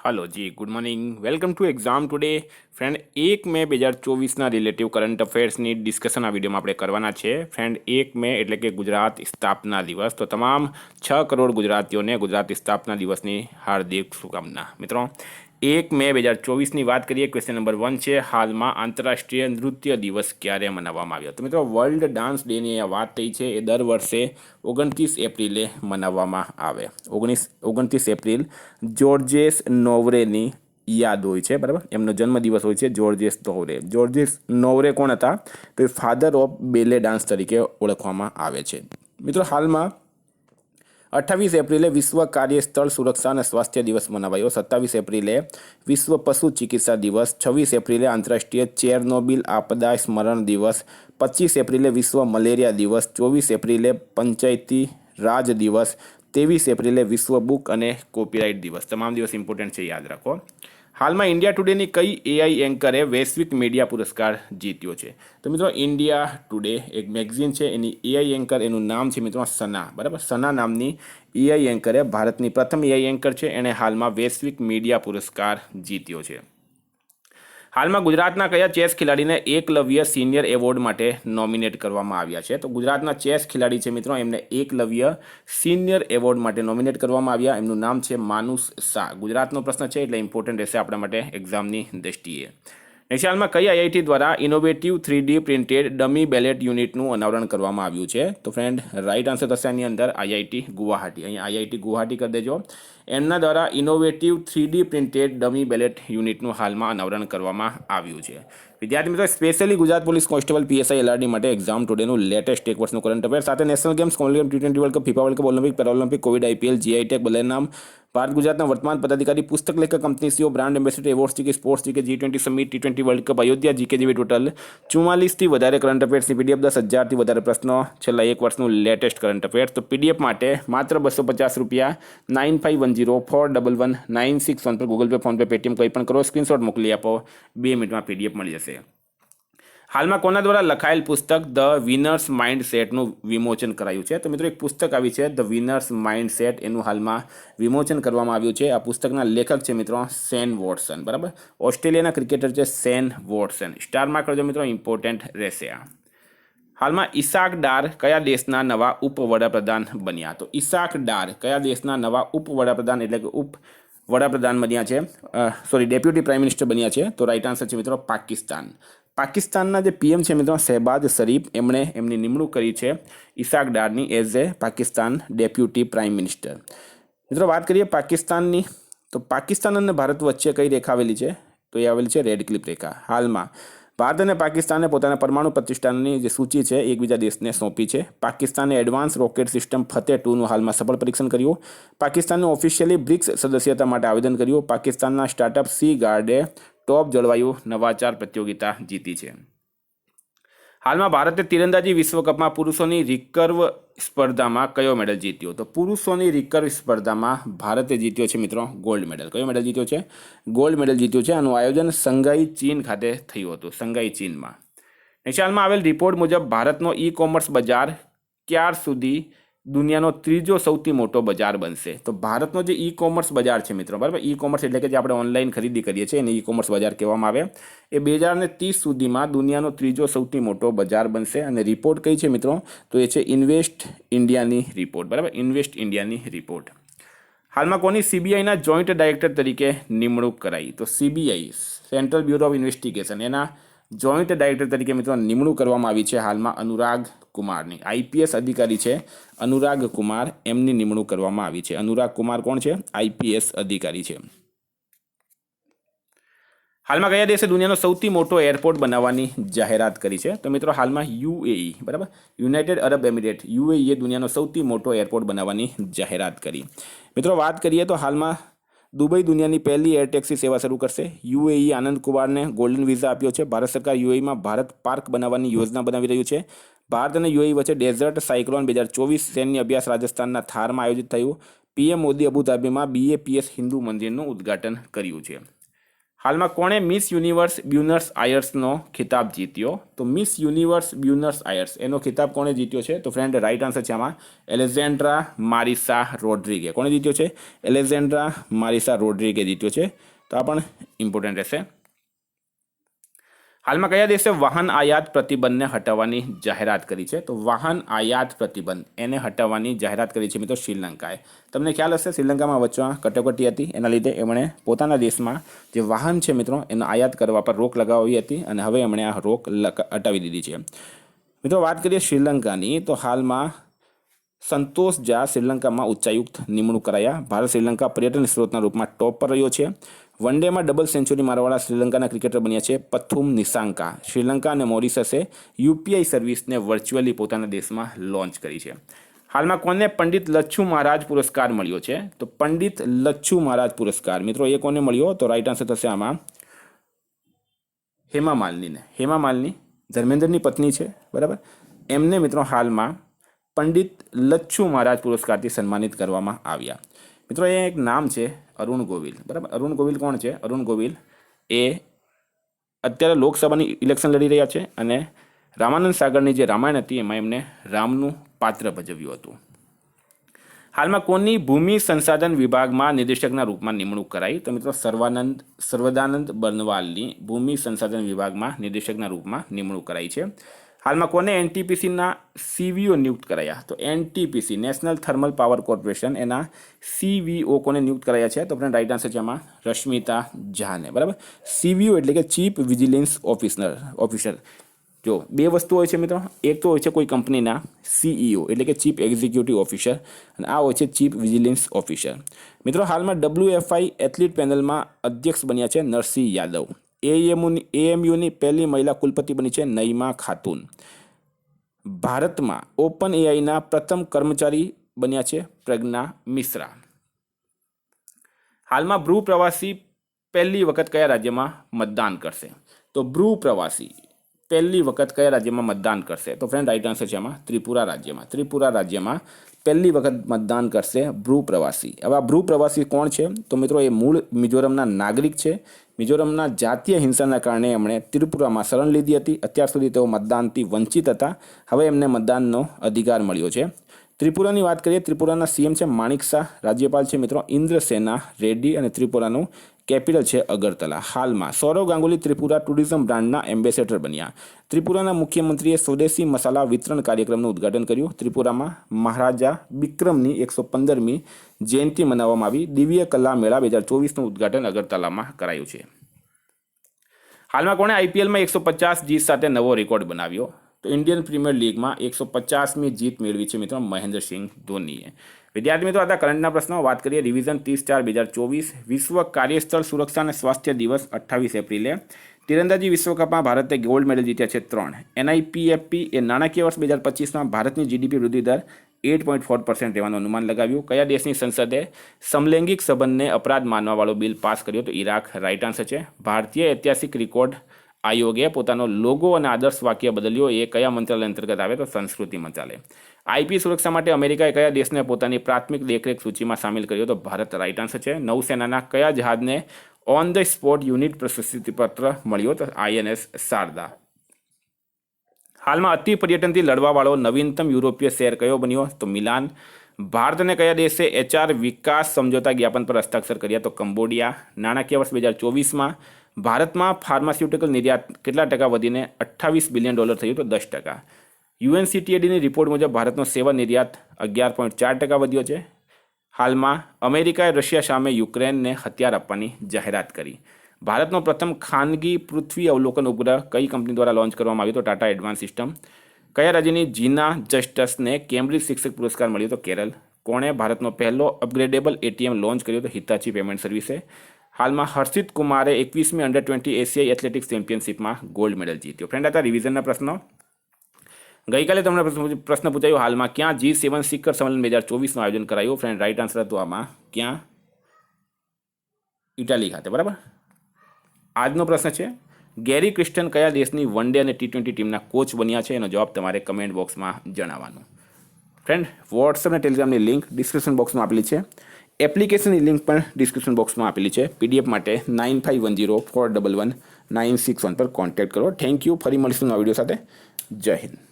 Hello ji, good morning, welcome to exam today friend. 1 May 2024 relative current अफेर्सની discussion આ વિડીયોમાં આપણે કરવાના છે ફ્રેન્ડ। 1 મે એટલે કે ગુજરાત સ્થાપના દિવસ, તો તમામ 6 કરોડ ગુજરાતીઓને ગુજરાત સ્થાપના દિવસની હાર્દિક શુભકામના મિત્રો। 1 મે 2024ની વાત કરીએ, ક્વેશ્ચન નંબર 1 છે, હાલમાં આંતરરાષ્ટ્રીય નૃત્ય દિવસ ક્યારે મનાવવામાં આવ્યો? તો મિત્રો વર્લ્ડ ડાન્સ ડેની આ વાત થઈ છે, એ દર વર્ષે 29 એપ્રિલે મનાવવામાં આવે। 29 એપ્રિલ જોર્જેસ નોવરેની યાદ હોય છે, બરાબર। એમનો જન્મદિવસ હોય છે જોર્જેસ નોવરે। જોર્જેસ નોવરે કોણ હતા? તો એ ફાધર ઓફ બેલે ડાન્સ તરીકે ઓળખવામાં આવે છે મિત્રો। હાલમાં 28 એપ્રિલે વિશ્વ કાર્યસ્થળ સુરક્ષા અને સ્વાસ્થ્ય દિવસ મનાવાયો। 27 એપ્રિલે વિશ્વ પશુ ચિકિત્સા દિવસ। 26 એપ્રિલે આંતરરાષ્ટ્રીય ચેરનોબિલ આપદા સ્મરણ દિવસ। 25 એપ્રિલે વિશ્વ મલેરિયા દિવસ। 24 એપ્રિલે પંચાયતી રાજ દિવસ। 23 એપ્રિલે વિશ્વ બુક અને કોપીરાઇટ દિવસ। તમામ દિવસ ઇમ્પોર્ટન્ટ છે, યાદ રાખો। હાલમાં ઇન્ડિયા ટુડેની કઈ એઆઈ એન્કરે વૈશ્વિક મીડિયા પુરસ્કાર જીત્યો છે? તો મિત્રો ઇન્ડિયા ટુડે એક મેગઝીન છે, એની એઆઈ એન્કર, એનું નામ છે મિત્રો સના, બરાબર। સના નામની એઆઈ એન્કરે, ભારતની પ્રથમ એઆઈ એન્કર છે, એણે હાલમાં વૈશ્વિક મીડિયા પુરસ્કાર જીત્યો છે। હાલમાં ગુજરાતના કયા ચેસ ખેલાડીને એકલવ્ય સિનિયર એવોર્ડ માટે નોમિનેટ કરવામાં આવ્યા છે? તો ગુજરાતના ચેસ ખેલાડી છે મિત્રો, એમને એકલવ્ય સિનિયર એવોર્ડ માટે નોમિનેટ કરવામાં આવ્યા। એમનું નામ છે માનુષ શાહ। ગુજરાતનો પ્રશ્ન છે એટલે ઇમ્પોર્ટન્ટ રહેશે આપણા માટે એક્ઝામની દ્રષ્ટિએ। નેક્સ્ટ, હાલમાં કઈ આઈઆઈટી દ્વારા innovative 3D printed dummy ballot યુનિટનું અનાવરણ કરવામાં આવ્યું છે? તો ફ્રેન્ડ રાઇટ આન્સર થશે આની અંદર આઈઆઈટી ગુવાહાટી। અહીંયા આઈઆઈટી ગુવાહાટી કરી દેજો। એમના દ્વારા innovative 3D printed dummy ballot યુનિટનું હાલમાં અનાવરણ કરવામાં આવ્યું છે। વિદ્યાર્થી મિત્રો, specially Gujarat police constable PSI LRD માટે એક્ઝામ ટુડેનું લેટેસ્ટ એક વર્ષનું કરંટ અફેર સાથે નેશનલ ગેમ્સ, કોમનવેલ્થ ગેમ, ટી20 world cup, FIFA world cup, Olympic, paralympic, Covid, IPL, GI tag, બલેનામ, ભારત ગુજરાતના વર્તમાન પદાધિકારી, પુસ્તક લેખક, company CEO, brand ambassador, awards GK, sports GK, G20 summit, ટી20 વર્લ્ડ કપ, અયોધ્યા જીકે જેવી ટોટલ 44થી વધારે કરંટ અફેર્સની પીડીએફ, 10,000થી વધારે પ્રશ્નો, છેલ્લા એક વર્ષનું લેટેસ્ટ કરંટ અફેર્સ। તો પીડીએફ માટે માત્ર 250 રૂપિયા 9510411961 પર Google pay, phone pay, Paytm કંઈ પણ કરો, સ્ક્રીનશોટ મોકલી આપો, 2 મિનિટમાં પીડીએફ મળી જશે। હાલમાં કોના દ્વારા લખાયેલ પુસ્તક ધ વિનર્સ માઇન્ડ સેટનું વિમોચન કરાયું છે? તો મિત્રો એક પુસ્તક આવી છે ધ વિનર્સ માઇન્ડ સેટ, એનું હાલમાં વિમોચન કરવામાં આવ્યું છે। આ પુસ્તકના લેખક છે મિત્રો શેન વોટસન, બરાબર। ઓસ્ટ્રેલિયાના ક્રિકેટર છે શેન વોટસન। સ્ટારમાં કરજો મિત્રો, ઇમ્પોર્ટન્ટ રહેશે આ। હાલમાં ઇસાક ડાર કયા દેશના નવા ઉપવડાપ્રધાન બન્યા? તો ઇસાક ડાર કયા દેશના નવા ઉપવડાપ્રધાન એટલે કે વડાપ્રધાન બન્યા છે? ડેપ્યુટી પ્રાઇમ મિનિસ્ટર બન્યા છે। તો રાઇટ આન્સર છે મિત્રો પાકિસ્તાન। પાકિસ્તાનના જે પીએમ છે મિત્રો શહેબાઝ શરીફ, એમણે એમની નિમણૂક કરી છે ઇસાક ડારની as a Pakistan deputy prime minister. મિત્રો વાત કરીએ પાકિસ્તાનની, તો પાકિસ્તાન અને ભારત વચ્ચે કઈ રેખા આવેલી છે? તો એ આવેલી છે રેડ ક્લિપ રેખા। હાલમાં ભારત અને પાકિસ્તાને પોતાના પરમાણુ પ્રતિષ્ઠાનની જે સૂચિ છે એકબીજા દેશને સોંપી છે। પાકિસ્તાને એડવાન્સ રોકેટ સિસ્ટમ ફતેહ-2નું હાલમાં સફળ પરીક્ષણ કર્યું। પાકિસ્તાનને ઓફિશિયલી બ્રિક્સ સદસ્યતા માટે આવેદન કર્યું। પાકિસ્તાનના સ્ટાર્ટઅપ સી ગાર્ડે ટોપ જળવાયુ નવાચાર પ્રતિયોગિતા જીતી છે। હાલમાં ભારતે તીરંદાજી વિશ્વકપમાં પુરુષોની રિકર્વ સ્પર્ધામાં કયો મેડલ જીત્યો? તો પુરુષોની રિકર્વ સ્પર્ધામાં ભારતે જીત્યો છે મિત્રો ગોલ્ડ મેડલ। કયો મેડલ જીત્યો છે? ગોલ્ડ મેડલ જીત્યો છે। આનું આયોજન સંઘાઈ ચીન ખાતે થયું હતું, સંઘાઈ ચીનમાં। નેક્સ્ટ, હાલમાં આવેલ રિપોર્ટ મુજબ ભારતનો ઈ કોમર્સ બજાર ક્યાર સુધી દુનિયાનો ત્રીજો સૌથી મોટો બજાર બનશે? તો ભારતનો જે ઈ કોમર્સ બજાર છે મિત્રો, બરાબર, ઈ કોમર્સ એટલે કે જે આપણે ઓનલાઈન ખરીદી કરીએ છીએ એને ઈ કોમર્સ બજાર કહેવામાં આવે। એ 2030 સુધીમાં દુનિયાનો ત્રીજો સૌથી મોટો બજાર બનશે। અને રિપોર્ટ કઈ છે મિત્રો? તો એ છે ઇન્વેસ્ટ ઇન્ડિયાની રિપોર્ટ, બરાબર, ઇન્વેસ્ટ ઇન્ડિયાની રિપોર્ટ। હાલમાં કોની સીબીઆઈના જોઈન્ટ ડાયરેક્ટર તરીકે નિમણૂક કરાઈ? તો CBI central bureau of investigation, એના જોઈન્ટ ડાયરેક્ટર તરીકે મિત્રો નિમણૂક કરવામાં આવી છે હાલમાં અનુરાગ કુમારની। આઈપીએસ અધિકારી છે અનુરાગ કુમાર, એમની નિમણૂક કરવામાં આવી છે। અનુરાગ કુમાર કોણ છે? આઈપીએસ અધિકારી છે। હાલમાં કયા દેશે દુનિયાનો સૌથી મોટો એરપોર્ટ બનાવવાની જાહેરાત કરી છે? તો મિત્રો હાલમાં યુએઈ, બરાબર, યુનાઇટેડ અરબ એમિરેટ, યુએઈએ દુનિયાનો સૌથી મોટો એરપોર્ટ બનાવવાની જાહેરાત કરી। મિત્રો વાત કરીએ તો હાલમાં દુબઈ દુનિયાની પહેલી એર ટેક્સી સેવા શરૂ કરશે। યુએઈ આનંદ કુમારને ગોલ્ડન વિઝા આપ્યો છે। ભારત સરકાર યુએઈમાં ભારત પાર્ક બનાવવાની યોજના બનાવી રહ્યું છે। ભારત અને યુએઈ વચ્ચે ડેઝર્ટ સાયક્લોન 2024 સૈન્ય અભ્યાસ રાજસ્થાનના થારમાં આયોજિત થયું। પીએમ મોદી અબુધાબીમાં બીએપીએસ હિન્દુ મંદિરનું ઉદ્ઘાટન કર્યું છે। હાલમાં કોણે મિસ યુનિવર્સ બ્યુનર્સ આયર્સનો ખિતાબ જીત્યો? તો મિસ યુનિવર્સ બ્યુનર્સ આયર્સ એનો ખિતાબ કોણે જીત્યો છે? તો ફ્રેન્ડ રાઇટ આન્સર છે આમાં એલેક્ઝાન્ડ્રા મારિસા રોડ્રિગે. કોણે જીત્યો છે? એલેક્ઝાન્ડ્રા મારિસા રોડ્રિગે જીત્યો છે. તો આ પણ ઇમ્પોર્ટન્ટ રહેશે. હાલમાં કયા દેશે વાહન આયાત પ્રતિબંધને હટાવવાની જાહેરાત કરી છે? તો વાહન આયાત પ્રતિબંધ એને હટાવવાની જાહેરાત કરી છે મિત્રો શ્રીલંકાએ. તમને ખ્યાલ હશે શ્રીલંકામાં વચમાં કટોકટી હતી, એના લીધે એમણે પોતાના દેશમાં જે વાહન છે મિત્રો એનો આયાત કરવા પર રોક લગાવી હતી અને હવે એમણે આ રોક હટાવી દીધી છે. મિત્રો વાત કરીએ શ્રીલંકાની, તો હાલમાં સંતોષ ઝા શ્રીલંકામાં ઉચ્ચાયુક્ત નિમણૂક કરાયા. ભારત શ્રીલંકા પર્યટન સ્ત્રોતના રૂપમાં ટોપ પર રહ્યો છે. વન ડેમાં ડબલ સેન્ચુરી મારવાળા શ્રીલંકાના ક્રિકેટર બન્યા છે પથુમ નિસાંકા. શ્રીલંકા અને મોરિશસે યુપીઆઈ સર્વિસને વર્ચ્યુઅલી પોતાના દેશમાં લોન્ચ કરી છે. હાલમાં કોને પંડિત લચ્છુ મહારાજ પુરસ્કાર મળ્યો છે? તો પંડિત લચ્છુ મહારાજ પુરસ્કાર મિત્રો એ કોને મળ્યો? તો રાઈટ આન્સર થશે આમાં હેમા માલિનીને. હેમા માલિની ધર્મેન્દ્રની પત્ની છે, બરાબર. એમને મિત્રો હાલમાં પંડિત લચ્છુ મહારાજ પુરસ્કારથી સન્માનિત કરવામાં આવ્યા. મિત્રો એ એક નામ છે અરુણ ગોવિલ, બરાબર. અરુણ ગોવિલ કોણ છે? અરુણ ગોવિલ એ અત્યારે લોકસભાની ઇલેક્શન લડી રહ્યા છે અને રામાનંદ સાગરની જે રામાયણ હતી એમાં એમને રામનું પાત્ર ભજવ્યું હતું. હાલમાં કોની ભૂમિ સંસાધન વિભાગમાં નિદેશકના રૂપમાં નિમણૂક કરાઈ? તો મિત્રો સર્વદાનંદ બર્નવાલની ભૂમિ સંસાધન વિભાગમાં નિદેશકના રૂપમાં નિમણૂક કરાઈ છે. હાલમાં કોને એનટીપીસીના સીવીઓ નિયુક્ત કરાયા? તો NTPC national thermal power corporation એના સીવીઓ કોને નિયુક્ત કરાયા છે? તો આપણે રાઈટ આન્સર છે આમાં રશ્મિતા ઝાને, બરાબર. સીવીઓ એટલે કે ચીફ વિજિલન્સ ઓફિસર. જો બે વસ્તુ હોય છે મિત્રો, એક તો હોય છે કોઈ કંપનીના સીઈઓ એટલે કે ચીફ એક્ઝિક્યુટિવ ઓફિસર અને આ હોય છે ચીફ વિજિલન્સ ઓફિસર. મિત્રો હાલમાં WFI એથ્લીટ પેનલમાં અધ્યક્ષ બન્યા છે નરસિંહ યાદવ. એએમયુની પહેલી મહિલા કુલપતિ બની છે નઈમા ખાતુન. ભારતમાં ઓપન એઆઈના પ્રથમ કર્મચારી બન્યા છે પ્રજ્ઞા મિશ્રા. હાલમાં બ્રુ પ્રવાસી પહેલી વખત કયા રાજ્યમાં મતદાન કરશે? તો બ્રુ પ્રવાસી પહેલી વખત કયા રાજ્યમાં મતદાન કરશે? તો ફ્રેન્ડ રાઈટ આન્સર છે આમાં ત્રિપુરા રાજ્યમાં. ત્રિપુરા રાજ્યમાં પહેલી વખત મતદાન કરશે બ્રુ પ્રવાસી. હવે આ બ્રુ પ્રવાસી કોણ છે? તો મિત્રો એ મૂળ મિઝોરમના નાગરિક છે. મિઝોરમના જાતીય હિંસાના કારણે એમણે ત્રિપુરામાં શરણ લીધી હતી. અત્યાર સુધી તેઓ મતદાનથી વંચિત હતા. હવે એમને મતદાનનો અધિકાર મળ્યો છે. ત્રિપુરાની વાત કરીએ, ત્રિપુરાના સીએમ છે માણિક શાહ, રાજ્યપાલ છે મિત્રો ઇન્દ્રસેના રેડ્ડી અને ત્રિપુરાનું કેપિટલ છે અગરતલા. હાલમાં સૌરવ ગાંગુલી ત્રિપુરા ટુરિઝમ બ્રાન્ડના એમ્બેસેડર બન્યા. ત્રિપુરાના મુખ્યમંત્રીએ સ્વદેશી મસાલા વિતરણ કાર્યક્રમનું ઉદ્ઘાટન કર્યું. ત્રિપુરામાં મહારાજા બિક્રમની 115મી જયંતિ મનાવવામાં આવી. દિવ્ય કલા મેળા 2024નું ઉદ્ઘાટન અગરતલામાં કરાયું છે. હાલમાં કોણે આઈપીએલમાં 150 જીત સાથે નવો રેકોર્ડ બનાવ્યો? તો ઇન્ડિયન પ્રીમિયર લીગમાં 150મી જીત મેળવી છે મિત્રો મહેન્દ્રસિંહ ધોનીએ. વિદ્યાર્થી મિત્રો હતા કરંટના પ્રશ્નો. વાત કરીએ રિવિઝન 30/4/2024 વિશ્વ કાર્યસ્થળ સુરક્ષા અને સ્વાસ્થ્ય દિવસ 28 એપ્રિલે. તીરંદાજી વિશ્વકપમાં ભારતે ગોલ્ડ મેડલ જીત્યા છે 3. NIPFP એ નાણાકીય વર્ષ 2025માં ભારતની જીડીપી વૃદ્ધિ દર 8.4% રહેવાનું અનુમાન લગાવ્યું. કયા દેશની સંસદે સમલૈંગિક સંબંધને અપરાધ માનવાવાળો બિલ પાસ કર્યો? તો ઈરાક રાઈટ આન્સર છે. ભારતીય ઐતિહાસિક રેકોર્ડ આયોગે પોતાનો લોગો અને આદર્શ વાક્ય બદલ્યો. એ કયા મંત્રાલય અંતર્ગત આવે? તો સંસ્કૃતિ મંત્રાલય. આઈપી સુરક્ષા માટે અમેરિકાએ કયા દેશને પોતાની પ્રાથમિક દેખરેખ સૂચિમાં સામેલ કર્યો? તો ભારત રાઈટ આન્સર છે. નૌસેનાના કયા જહાજને ઓન ધ સ્પોટ યુનિટ પ્રશસ્તિપત્ર મળ્યો? તો INS શારદા. હાલમાં અતિ પર્યટનથી લડવાવાળો નવીનતમ યુરોપીય શહેર કયો બન્યો? તો મિલાન. ભારત અને કયા દેશે HR વિકાસ સમજોતા જ્ઞાપન પર હસ્તાક્ષર કર્યા? તો કંબોડિયા. નાણાકીય વર્ષ 2024માં ભારતમાં ફાર્માસ્યુટિકલ નિર્યાત કેટલા ટકા વધીને $28 બિલિયન થયું? તો 10%. UNCTADની રિપોર્ટ મુજબ ભારતનો સેવા નિર્યાત 11.4% વધ્યો છે. હાલમાં અમેરિકાએ રશિયા સામે યુક્રેનને હથિયાર આપવાની જાહેરાત કરી. ભારતનો પ્રથમ ખાનગી પૃથ્વી અવલોકન ઉપગ્રહ કઈ કંપની દ્વારા લોન્ચ કરવામાં આવ્યો? તો ટાટા એડવાન્સ સિસ્ટમ. કયા રાજ્યની જીના જસ્ટસને કેમ્બ્રિજ શિક્ષક પુરસ્કાર મળ્યો? તો કેરળ. કોણે ભારતનો પહેલો અપગ્રેડેબલ ATM લોન્ચ કર્યો? તો હિતાચી પેમેન્ટ સર્વિસે. હાલમાં હર્ષિત કુમારે 21મી અંડર-20 એશિયાઈ એથ્લેટિક્સ ચેમ્પિયનશિપમાં ગોલ્ડ મેડલ જીત્યો. ફ્રેન્ડ હતા રિવિઝનના પ્રશ્નો. ગઈકાલે તમને પ્રશ્ન પૂછાયો હાલમાં ક્યાં G7 શિખર સંમેલન 2024નું આયોજન કરાયું? ફ્રેન્ડ રાઈટ આન્સર હતું આમાં ક્યાં? ઇટાલી ખાતે, બરાબર. આજનો પ્રશ્ન છે ગેરી ક્રિસ્ટન કયા દેશની વન ડે અને T20 ટીમના કોચ બન્યા છે? એનો જવાબ તમારે કમેન્ટ બોક્સમાં જણાવવાનો. ફ્રેન્ડ વોટ્સઅપ અને ટેલિગ્રામની લિંક ડિસ્ક્રિપ્શન બોક્સમાં આપેલી છે. એપ્લિકેશનની લિંક પણ ડિસ્ક્રિપ્શન બોક્સમાં આપેલી છે. PDF માટે 9510411961 પર કોન્ટેક્ટ કરો. Thank you. ફરી મળીશું નવા વિડીયો સાથે. જય હિન્દ.